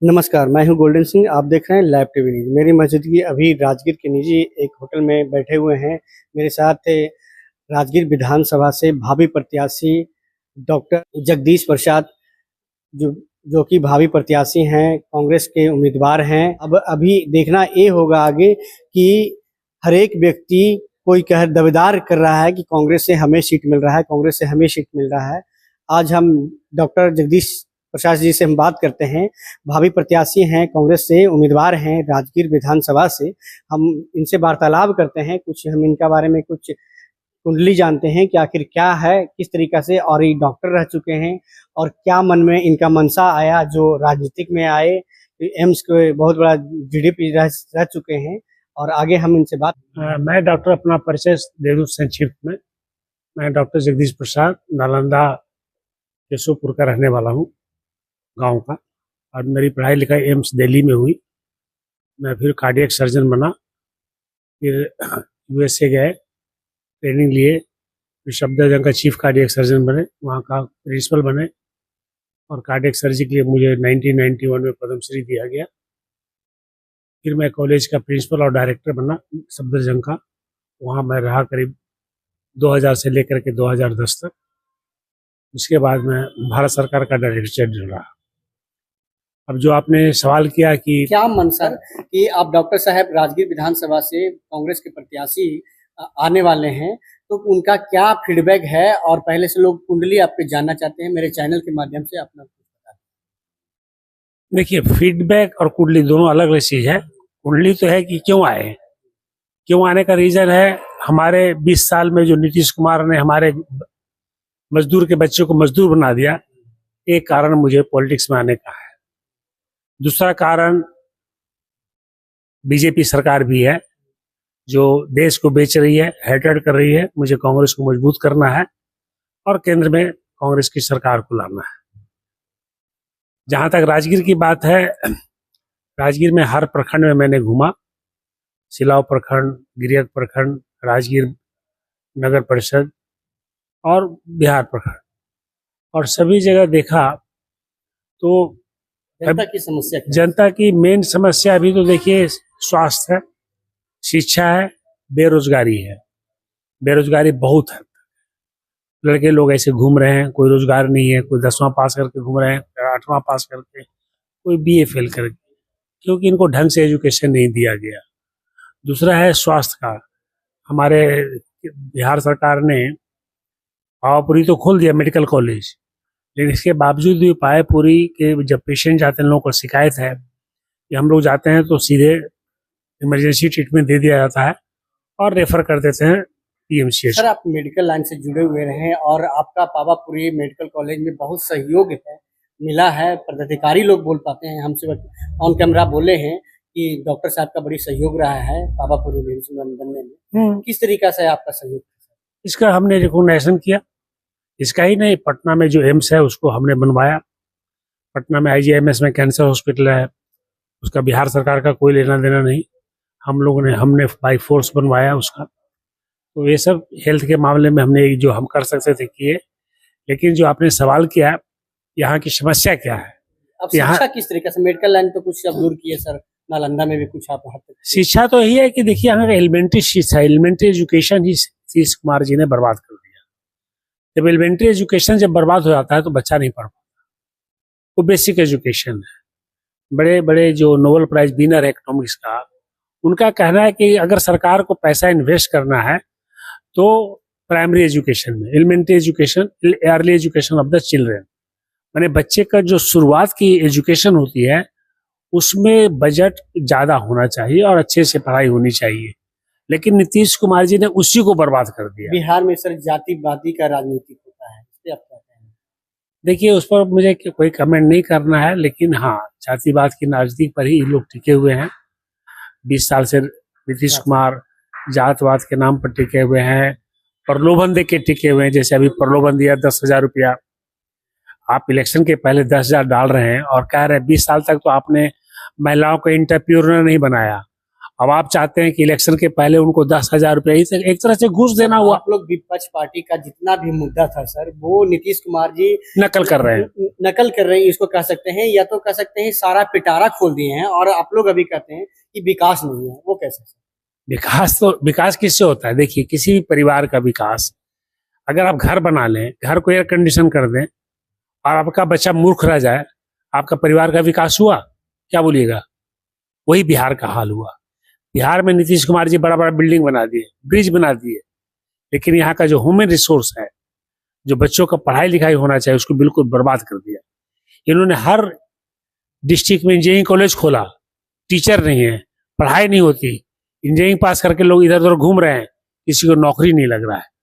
नमस्कार, मैं हूँ गोल्डन सिंह। आप देख रहे हैं लाइव टीवी न्यूज़। मेरी मौजूदगी अभी राजगीर के निजी एक होटल में बैठे हुए हैं। मेरे साथ राजगीर विधानसभा से भावी प्रत्याशी डॉक्टर जगदीश प्रसाद जो जो कि भावी प्रत्याशी हैं, कांग्रेस के उम्मीदवार हैं। अब अभी देखना ये होगा आगे कि हर एक व्यक्ति कोई कह दावेदार कर रहा है कि कांग्रेस से हमें सीट मिल रहा है, कांग्रेस से हमें सीट मिल रहा है। आज हम डॉक्टर जगदीश प्रसाद जी से हम बात करते हैं। भावी प्रत्याशी हैं, कांग्रेस से उम्मीदवार हैं राजगीर विधानसभा से। हम इनसे वार्तालाप करते हैं, कुछ हम इनका बारे में कुछ कुंडली जानते हैं कि आखिर क्या है, किस तरीका से, और ये डॉक्टर रह चुके हैं और क्या मन में इनका मनसा आया जो राजनीतिक में आए। एम्स के बहुत बड़ा जीडीपी रह चुके हैं और आगे हम इनसे बात। मैं डॉक्टर अपना परिचय दे दूं संक्षिप्त में। मैं डॉक्टर जगदीश प्रसाद नालंदा केशवपुर का रहने वाला हूं, गांव का, और मेरी पढ़ाई लिखाई एम्स दिल्ली में हुई। मैं फिर कार्डियक सर्जन बना, फिर यूएसए गए, ट्रेनिंग लिए, फिर सफदरजंग का चीफ कार्डियक सर्जन बने, वहाँ का प्रिंसिपल बने, और कार्डियक सर्जरी के लिए मुझे 1991 में पद्मश्री दिया गया। फिर मैं कॉलेज का प्रिंसिपल और डायरेक्टर बना सफदरजंग का, वहाँ मैं रहा करीब 2000 से लेकर के 2010 तक। उसके बाद मैं भारत सरकार का डायरेक्टर जनरल रहा। अब जो आपने सवाल किया कि क्या मन सर कि आप डॉक्टर साहब राजगीर विधानसभा से कांग्रेस के प्रत्याशी आने वाले हैं, तो उनका क्या फीडबैक है? और पहले से लोग कुंडली आपके जानना चाहते हैं, मेरे चैनल के माध्यम से अपना देखिए, फीडबैक और कुंडली दोनों अलग अलग चीज है। कुंडली तो है कि क्यों आए, क्यों आने का रीजन है, हमारे 20 साल में जो नीतीश कुमार ने हमारे मजदूर के बच्चे को मजदूर बना दिया, एक कारण मुझे पॉलिटिक्स में आने का है। दूसरा कारण बीजेपी सरकार भी है जो देश को बेच रही है, हेटेड कर रही है। मुझे कांग्रेस को मजबूत करना है और केंद्र में कांग्रेस की सरकार को लाना है। जहां तक राजगीर की बात है, राजगीर में हर प्रखंड में मैंने घूमा, सिलाव प्रखंड, गिरियक प्रखंड, राजगीर नगर परिषद और बिहार प्रखंड, और सभी जगह देखा तो जनता की मेन समस्या अभी तो देखिए स्वास्थ्य है, शिक्षा है, बेरोजगारी है। बेरोजगारी बहुत है, लड़के लोग ऐसे घूम रहे हैं, कोई रोजगार नहीं है, कोई 10वां पास करके घूम रहे हैं, 8वां पास करके, कोई बीए फेल करके, क्योंकि इनको ढंग से एजुकेशन नहीं दिया गया। दूसरा है स्वास्थ्य का। हमारे बिहार सरकार ने पावापुरी तो खोल दिया मेडिकल कॉलेज, लेकिन इसके बावजूद भी पावापुरी के जब पेशेंट जाते हैं, लोगों को शिकायत है कि हम लोग जाते हैं तो सीधे इमरजेंसी ट्रीटमेंट दे दिया जाता है और रेफर कर देते हैं पीएमसीएच। सर, आप मेडिकल लाइन से जुड़े हुए रहे और आपका पावापुरी मेडिकल कॉलेज में बहुत सहयोग है, मिला है। पदाधिकारी लोग बोल पाते हैं, हमसे ऑन कैमरा बोले हैं कि डॉक्टर साहब का बड़ी सहयोग रहा है पावापुरी मेडिसिन बनने में। किस तरीका से आपका सहयोग? इसका हमने रिकॉग्निशन किया। इसका ही नहीं, पटना में जो एम्स है उसको हमने बनवाया। पटना में आईजीएमएस में कैंसर हॉस्पिटल है, उसका बिहार सरकार का कोई लेना देना नहीं, हमने बाई फोर्स बनवाया उसका। तो ये सब हेल्थ के मामले में हमने जो हम कर सकते थे किए। लेकिन जो आपने सवाल किया, यहाँ की समस्या क्या है? अब शिक्षा किस तरीके से, मेडिकल लाइन तो कुछ अब दूर किए सर, नालंदा में भी कुछ आप शिक्षा तो यही है कि देखिए, यहाँ का एलिमेंट्री शिक्षा, एलिमेंट्री एजुकेशन ही नीतीश कुमार जी ने बर्बाद कर दिया। जब एलिमेंट्री एजुकेशन जब बर्बाद हो जाता है तो बच्चा नहीं पढ़ पाता। वो बेसिक एजुकेशन है। बड़े बड़े जो नोबेल प्राइज विनर है इकोनॉमिक्स का, उनका कहना है कि अगर सरकार को पैसा इन्वेस्ट करना है तो प्राइमरी एजुकेशन में, elementary education, early education of the children, माने बच्चे का जो शुरुआत की एजुकेशन होती है उसमें बजट ज़्यादा होना चाहिए और अच्छे से पढ़ाई होनी चाहिए। लेकिन नीतीश कुमार जी ने उसी को बर्बाद कर दिया। बिहार में सर जातिवादी का राजनीति होता है, इस पे आप क्या कहेंगे? देखिए, उस पर मुझे कोई कमेंट नहीं करना है, लेकिन हाँ, जातिवाद की राजनीति पर ही लोग टिके हुए हैं। 20 साल से नीतीश कुमार जातवाद के नाम पर टिके हुए हैं, प्रलोभन दे के टिके हुए हैं। जैसे अभी प्रलोभन दिया 10,000 रुपया, आप इलेक्शन के पहले 10,000 डाल रहे हैं और कह रहे हैं 20 साल तक तो आपने महिलाओं को एंटरप्रेन्योर नहीं बनाया, अब आप चाहते हैं कि इलेक्शन के पहले उनको 10,000 रुपये एक तरह से घूस देना हुआ, आप लोग विपक्ष पार्टी का जितना भी मुद्दा था सर, वो नीतीश कुमार जी नकल कर रहे हैं। नकल कर रहे हैं, इसको कह सकते हैं, या तो कह सकते हैं सारा पिटारा खोल दिए हैं, और आप लोग अभी कहते हैं कि विकास नहीं है। वो कैसे सर? विकास किससे होता है? देखिए, किसी भी परिवार का विकास, अगर आप घर बना लें, घर को एयर कंडीशन कर दें और आपका बच्चा मूर्ख रह जाए, आपका परिवार का विकास हुआ? क्या बोलिएगा? वही बिहार का हाल हुआ। बिहार में नीतीश कुमार जी बड़ा बड़ा बिल्डिंग बना दिए, ब्रिज बना दिए, लेकिन यहाँ का जो ह्यूमन रिसोर्स है, जो बच्चों का पढ़ाई लिखाई होना चाहिए, उसको बिल्कुल बर्बाद कर दिया। इन्होंने हर डिस्ट्रिक्ट में इंजीनियरिंग कॉलेज खोला, टीचर नहीं है, पढ़ाई नहीं होती, इंजीनियरिंग पास करके लोग इधर उधर घूम रहे हैं, किसी को नौकरी नहीं लग रहा है।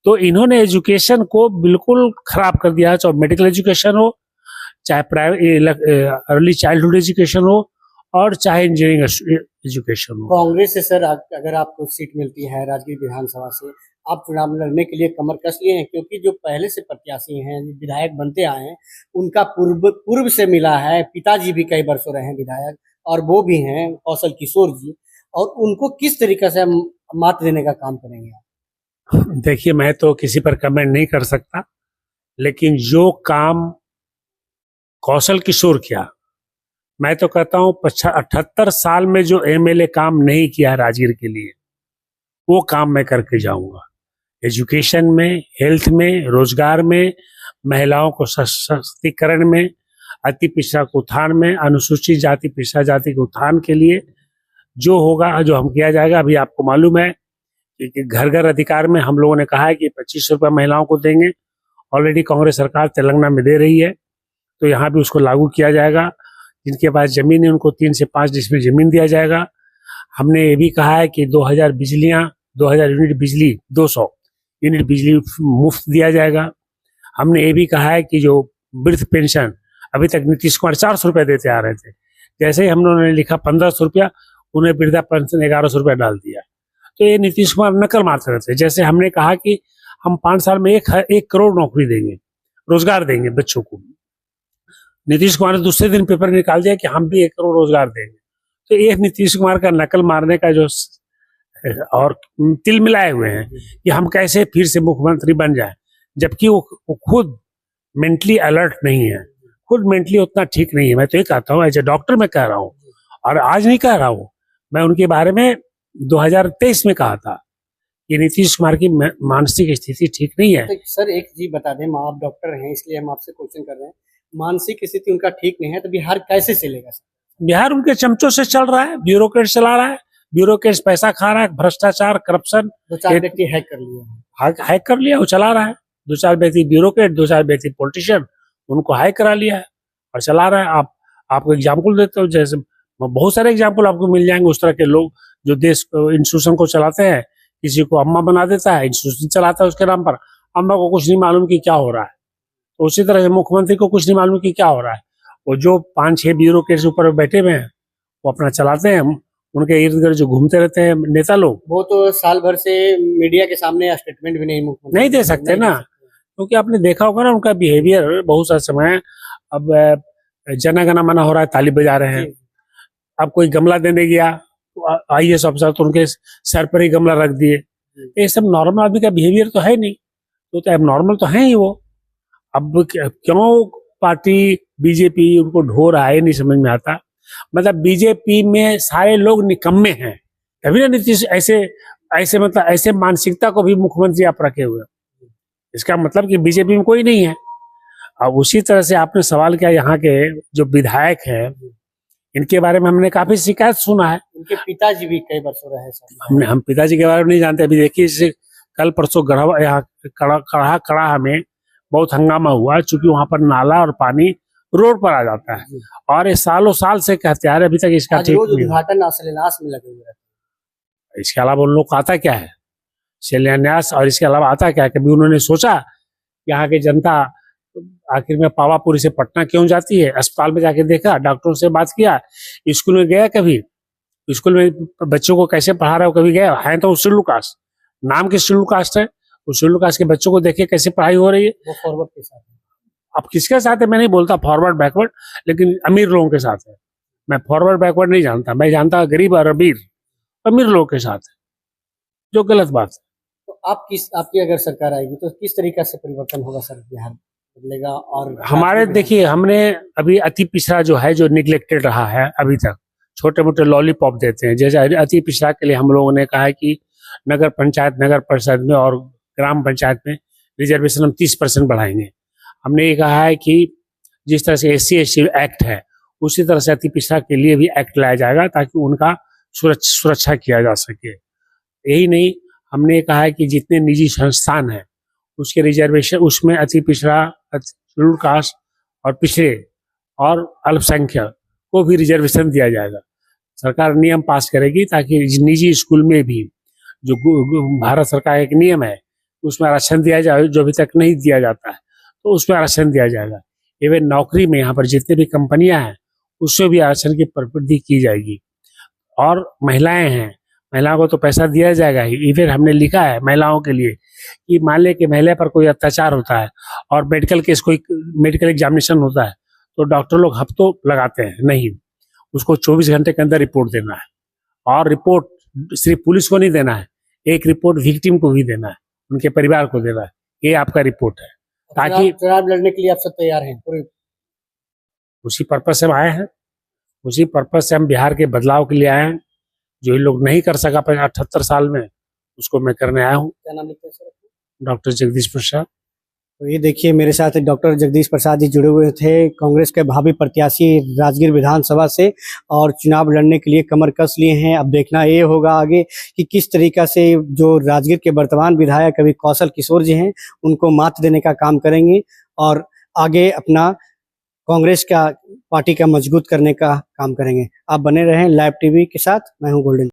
तो इन्होंने एजुकेशन को बिल्कुल खराब कर दिया है, चाहे मेडिकल एजुकेशन हो, चाहे प्राइवेट अर्ली चाइल्डहुड एजुकेशन हो, और चाहे इंजीनियरिंग एजुकेशन हो। कांग्रेस से सर अगर आपको सीट मिलती है राजगीर विधानसभा से, आप चुनाव लड़ने के लिए कमर कस लिए हैं? क्योंकि जो पहले से प्रत्याशी हैं, विधायक बनते आए हैं, उनका पूर्व से मिला है, पिताजी भी कई वर्षों रहे हैं विधायक, और वो भी हैं कौशल किशोर जी, और उनको किस तरीके से हम मात देने का काम करेंगे आप? देखिए, मैं तो किसी पर कमेंट नहीं कर सकता, लेकिन जो काम कौशल किशोर किया, मैं तो कहता हूँ 78 साल में जो एमएलए काम नहीं किया राजगीर के लिए, वो काम मैं करके जाऊंगा। एजुकेशन में, हेल्थ में, रोजगार में, महिलाओं को सशक्तिकरण में, अति पिछड़ा के उत्थान में, अनुसूचित जाति पिछड़ा जाति के उत्थान के लिए जो होगा, जो हम किया जाएगा। अभी आपको मालूम है कि घर घर अधिकार में हम लोगों ने कहा है कि 25 रुपये महिलाओं को देंगे। ऑलरेडी कांग्रेस सरकार तेलंगाना में दे रही है, तो यहाँ भी उसको लागू किया जाएगा। जिनके पास जमीन है उनको 3 से 5 डिसमिल जमीन दिया जाएगा। हमने ये भी कहा है कि 2000 यूनिट बिजली, 200 यूनिट बिजली मुफ्त दिया जाएगा। हमने ये भी कहा है कि जो वृद्ध पेंशन, अभी तक नीतीश कुमार 400 रुपये देते आ रहे थे, जैसे ही हम लोगों ने लिखा 1500 रुपया, उन्हें वृद्धा पेंशन 1100 रुपया डाल दिया। तो ये नीतीश कुमार नकल मारते रहते। जैसे हमने कहा कि हम 5 साल में 1 करोड़ नौकरी देंगे, रोजगार देंगे बच्चों को, नीतीश कुमार ने दूसरे दिन पेपर निकाल दिया कि हम भी 1 करोड़ रोजगार देंगे। तो ये नीतीश कुमार का नकल मारने का जो और तिल मिलाए हुए हैं कि हम कैसे फिर से मुख्यमंत्री बन जाए, जबकि वो खुद मेंटली अलर्ट नहीं है, खुद मेंटली उतना ठीक नहीं है। मैं तो ये कहता हूँ, एज ए डॉक्टर मैं कह रहा हूँ, और आज नहीं कह रहा हूँ, मैं उनके बारे में 2023 में कहा था कि नीतीश कुमार की मानसिक स्थिति ठीक नहीं है। तो सर एक चीज बता दें, आप डॉक्टर हैं इसलिए हम आपसे क्वेश्चन कर रहे हैं, मानसिक स्थिति उनका ठीक नहीं है तो बिहार कैसे चलेगा सर? बिहार उनके चमचों से चल रहा है, ब्यूरोक्रेट चला रहा है, ब्यूरोक्रेट पैसा खा रहा है, भ्रष्टाचार, करप्शन, 2-4 व्यक्ति हैक कर लिए, हैक कर लिया, वो चला रहा है। 2-4 व्यक्ति ब्यूरोक्रेट, 2-4 व्यक्ति पॉलिटिशियन, उनको हैक करा लिया है और चला रहा है। आपको एग्जाम्पल देते हो, जैसे बहुत सारे एग्जाम्पल आपको मिल जाएंगे उस तरह के लोग जो देश इंस्टीट्यूशन को चलाते हैं। किसी को अम्मा बना देता है, इंस्टीट्यूशन चलाता है उसके नाम पर, अम्मा को कुछ नहीं मालूम कि क्या हो रहा है। तो उसी तरह से मुख्यमंत्री को कुछ नहीं मालूम कि क्या हो रहा है। वो जो 5-6 ब्यूरोक्रेट्स ऊपर बैठे हुए हैं, वो अपना चलाते हैं, उनके इर्द गिर्द जो घूमते रहते हैं नेता लोग, वो तो साल भर से मीडिया के सामने स्टेटमेंट भी नहीं दे सकते ना, क्योंकि आपने देखा होगा ना उनका बिहेवियर बहुत सा समय। अब जना गना मना हो रहा है, ताली बजा रहे हैं। अब कोई गमला देने गया तो IAS अफसर तो उनके सर पर ही गमला रख दिए। ये सब नॉर्मल आदमी का बिहेवियर तो है नहीं, तो अब नॉर्मल तो है ही वो। अब क्यों पार्टी बीजेपी उनको ढो रहा है नहीं समझ में आता। मतलब बीजेपी में सारे लोग निकम्मे हैं, तभी ना नीतीश ऐसे मतलब ऐसे मानसिकता को भी मुख्यमंत्री आप रखे हुए। इसका मतलब कि बीजेपी में कोई नहीं है। अब उसी तरह से आपने सवाल किया, यहाँ के जो विधायक हैं इनके बारे में हमने काफी शिकायत सुना है। उनके पिताजी भी कई वर्षों रहे सर। हम पिताजी के बारे में नहीं जानते। अभी देखिए, कल परसों कड़ाहा में बहुत हंगामा हुआ, चूंकि वहां पर नाला और पानी रोड पर आ जाता है, और ये सालों साल से कहते आ रहे, अभी तक इसका ठीक नहीं। उद्घाटन शिलान्यास में लगे हुए रहते। इसके अलावा उन लोग को आता क्या है शिलान्यास, और इसके अलावा आता क्या है? कभी उन्होंने सोचा यहाँ की जनता आखिर में पावापुरी से पटना क्यों जाती है? अस्पताल में जाके देखा, डॉक्टरों से बात किया, स्कूल में गया, कभी स्कूल में बच्चों को कैसे पढ़ा रहा हो कभी गया है? तो शेड्यूल कास्ट, नाम की शेड्यूल कास्ट है, उस शेड्यूल कास्ट के बच्चों को देखिए कैसे पढ़ाई हो रही है। वो फॉरवर्ड के साथ है। अब किसके साथ है मैं नहीं बोलता फॉरवर्ड बैकवर्ड, लेकिन अमीर लोगों के साथ है। मैं फॉरवर्ड बैकवर्ड नहीं जानता, मैं जानता गरीब और अमीर, अमीर लोगों के साथ है, जो गलत बात है। तो आपकी अगर सरकार आएगी तो किस तरीका से परिवर्तन होगा सर, बिहार बदलेगा? और हमारे देखिए, हमने अभी अति पिछड़ा जो है, जो निगलेक्टेड रहा है अभी तक, छोटे मोटे लॉलीपॉप देते हैं। जैसे अति पिछड़ा के लिए हम लोगों ने कहा है कि नगर पंचायत, नगर परिषद में और ग्राम पंचायत में रिजर्वेशन हम 30% बढ़ाएंगे। हमने ये कहा है कि जिस तरह से SC/ST एक्ट है, उसी तरह से अति पिछड़ा के लिए भी एक्ट लाया जाएगा, ताकि उनका सुरक्षा किया जा सके। यही नहीं, हमने कहा है कि जितने निजी संस्थान हैं उसके रिजर्वेशन, उसमें अति पिछड़ा, शेड्यूल कास्ट और पिछड़े और अल्पसंख्यक को भी रिजर्वेशन दिया जाएगा। सरकार नियम पास करेगी ताकि निजी स्कूल में भी जो भारत सरकार का एक नियम है उसमें आरक्षण दिया जाए, जो अभी तक नहीं दिया जाता है, तो उसमें आरक्षण दिया जाएगा। इवन नौकरी में यहाँ पर जितने भी कंपनियां हैं उससे भी आरक्षण की वृद्धि की जाएगी। और महिलाएं हैं, महिलाओं को तो पैसा दिया जाएगा ही। इवन हमने लिखा है महिलाओं के लिए कि मान ले कि महिला पर कोई अत्याचार होता है और कोई मेडिकल एग्जामिनेशन होता है, तो डॉक्टर लोग हफ्तों लगाते हैं, नहीं, उसको 24 घंटे के अंदर रिपोर्ट देना है। और रिपोर्ट सिर्फ पुलिस को नहीं देना है, एक रिपोर्ट विक्टिम को भी देना है, उनके परिवार को देना है। ये आपका रिपोर्ट है, ताकि चुनाव लड़ने के लिए आप सब तैयार हैं पूरे? उसी पर्पज से हम आए हैं, उसी पर्पज से हम बिहार के बदलाव के लिए आए हैं। जो ये लोग नहीं कर सका 78 साल में, उसको मैं करने आया हूँ। क्या नाम लिखते हैं सर? डॉक्टर जगदीश प्रसाद। तो ये देखिए, मेरे साथ डॉक्टर जगदीश प्रसाद जी जुड़े हुए थे, कांग्रेस के भावी प्रत्याशी राजगीर विधानसभा से, और चुनाव लड़ने के लिए कमर कस लिए हैं। अब देखना ये होगा आगे कि किस तरीका से जो राजगीर के वर्तमान विधायक अभी कौशल किशोर जी हैं, उनको मात देने का काम करेंगे और आगे अपना कांग्रेस का पार्टी का मजबूत करने का काम करेंगे। आप बने रहें लाइव टीवी के साथ। मैं हूं गोल्डन।